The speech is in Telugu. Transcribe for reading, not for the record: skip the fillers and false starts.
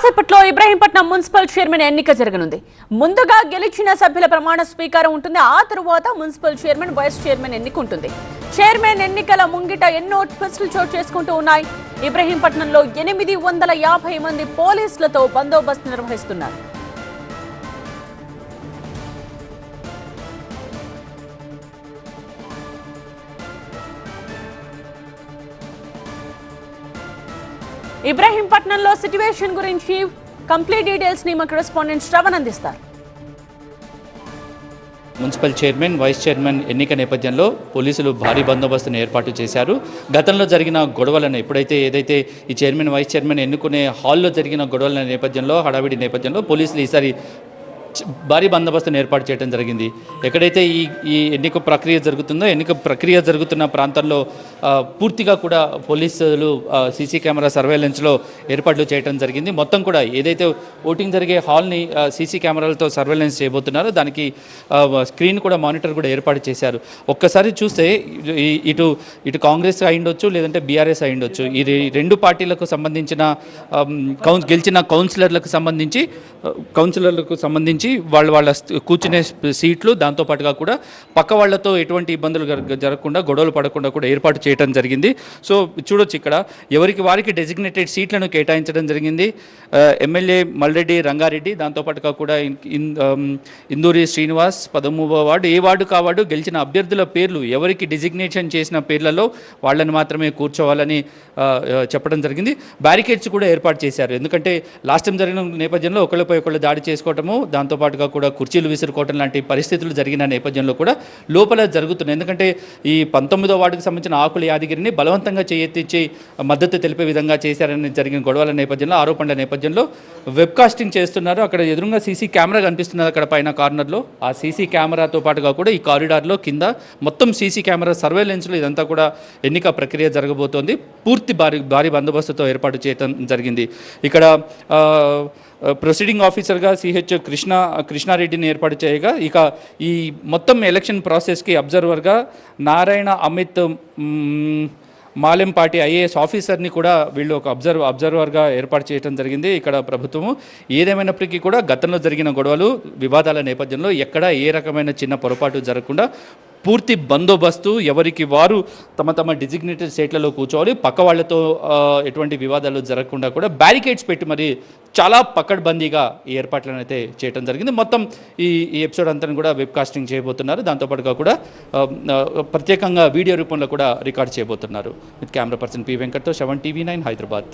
కాసేపట్లో ఇబ్రహీంపట్నం మున్సిపల్ చైర్మన్ ఎన్నిక జరగనుంది. ముందుగా గెలిచిన సభ్యుల ప్రమాణ స్వీకారం ఉంటుంది. ఆ తరువాత మున్సిపల్ చైర్మన్, వైస్ చైర్మన్ ఎన్నిక ఉంటుంది. చైర్మన్ ఎన్నికల ముంగిట ఎన్నో ట్విస్టులు చోటు చేసుకుంటూ ఉన్నాయి. ఇబ్రహీంపట్నంలో 850 మంది పోలీసులతో బందోబస్తు నిర్వహిస్తున్నారు. ఇబ్రహీంపట్నంలో సిట్యుయేషన్ గురించి కంప్లీట్ డీటెయిల్స్ ని మా కరెస్పాండెంట్ శ్రవణ్ అందిస్తారు. మున్సిపల్ చైర్మన్, వైస్ చైర్మన్ ఎన్నిక నేపథ్యంలో పోలీసులు భారీ బందోబస్తును ఏర్పాటు చేశారు. గతంలో జరిగిన గొడవలను ఏదైతే ఈ చైర్మన్, వైస్ చైర్మన్ ఎన్నుకునే హాల్లో జరిగిన గొడవల నేపథ్యంలో, హడావిడి నేపథ్యంలో పోలీసులు ఈసారి భారీ బందోబస్తును ఏర్పాటు చేయడం జరిగింది. ఎక్కడైతే ఈ ఎన్నిక ప్రక్రియ జరుగుతున్న ప్రాంతాల్లో పూర్తిగా కూడా పోలీసులు సీసీ కెమెరా సర్వేలెన్స్లో ఏర్పాట్లు చేయడం జరిగింది. మొత్తం కూడా ఏదైతే ఓటింగ్ జరిగే హాల్ని సీసీ కెమెరాలతో సర్వేలెన్స్ చేయబోతున్నారో దానికి స్క్రీన్ కూడా, మానిటర్ కూడా ఏర్పాటు చేశారు. ఒక్కసారి చూస్తే ఇటు కాంగ్రెస్ అయిండొచ్చు, లేదంటే బీఆర్ఎస్ అయిండొచ్చు, ఈ రెండు పార్టీలకు సంబంధించిన గెలిచిన కౌన్సిలర్లకు సంబంధించి వాళ్ళ కూర్చునే సీట్లు, దాంతోపాటుగా కూడా పక్క వాళ్లతో ఎటువంటి ఇబ్బందులు జరగకుండా, గొడవలు పడకుండా కూడా ఏర్పాటు చేయడం జరిగింది. సో చూడొచ్చు, ఇక్కడ ఎవరికి వారికి డెసిగ్నేటెడ్ సీట్లను కేటాయించడం జరిగింది. ఎమ్మెల్యే మల్రెడ్డి రంగారెడ్డి, దాంతోపాటుగా కూడా ఇందూరి శ్రీనివాస్ 13వ వార్డు, ఏ వార్డు కావాడు గెలిచిన అభ్యర్థుల పేర్లు ఎవరికి డిజిగ్నేషన్ చేసిన పేర్లలో వాళ్ళని మాత్రమే కూర్చోవాలని చెప్పడం జరిగింది. బ్యారికేడ్స్ కూడా ఏర్పాటు చేశారు. ఎందుకంటే లాస్ట్ టైం జరిగిన నేపథ్యంలో ఒకళ్ళపై ఒకళ్ళు దాడి చేసుకోవటము, దాంతోపాటుగా కూడా కుర్చీలు విసురుకోవటం లాంటి పరిస్థితులు జరిగిన నేపథ్యంలో కూడా లోపల జరుగుతున్నాయి. ఎందుకంటే ఈ 19వ వార్డుకు సంబంధించిన ఆకుల యాదగిరిని బలవంతంగా చేయెత్తించి మద్దతు తెలిపే విధంగా చేశారని జరిగిన గొడవల నేపథ్యంలో, ఆరోపణల నేపథ్యంలో వెబ్ కాస్టింగ్ చేస్తున్నారు. అక్కడ ఎదురుగా సీసీ కెమెరా కనిపిస్తున్నది అక్కడ పైన కార్నర్లో. ఆ సీసీ కెమెరాతో పాటుగా కూడా ఈ కారిడార్లో కింద మొత్తం సీసీ కెమెరా సర్వేలెన్స్లో ఇదంతా కూడా ఎన్నిక ప్రక్రియ జరగబోతోంది. పూర్తి భారీ బందోబస్తుతో ఏర్పాటు చేయడం జరిగింది. ఇక్కడ ప్రొసీడింగ్ ఆఫీసర్గా సిహెచ్ కృష్ణారెడ్డిని ఏర్పాటు చేయగా, ఇక ఈ మొత్తం ఎలక్షన్ ప్రాసెస్కి అబ్జర్వర్గా నారాయణ అమిత్ మాలెంపాటి ఐఏఎస్ ఆఫీసర్ని కూడా వీళ్ళు ఒక అబ్జర్వర్గా ఏర్పాటు చేయడం జరిగింది. ఇక్కడ ప్రభుత్వము ఏదేమైనప్పటికీ కూడా గతంలో జరిగిన గొడవలు, వివాదాల నేపథ్యంలో ఎక్కడ ఏ రకమైన చిన్న పొరపాటు జరగకుండా పూర్తి బందోబస్తు, ఎవరికి వారు తమ డిజిగ్నేటెడ్ స్టేట్లలో కూర్చోవాలి, పక్క వాళ్లతో ఎటువంటి వివాదాలు జరగకుండా కూడా బ్యారికేడ్స్ పెట్టి మరి చాలా పకడ్బందీగా ఈ ఏర్పాట్లను అయితే చేయడం జరిగింది. మొత్తం ఈ ఎపిసోడ్ అంతా కూడా వెబ్ కాస్టింగ్ చేయబోతున్నారు. దాంతోపాటుగా కూడా ప్రత్యేకంగా వీడియో రూపంలో కూడా రికార్డ్ చేయబోతున్నారు. విత్ కెమెరా పర్సన్ పి వెంకట్తో, 7 TV 9 హైదరాబాద్.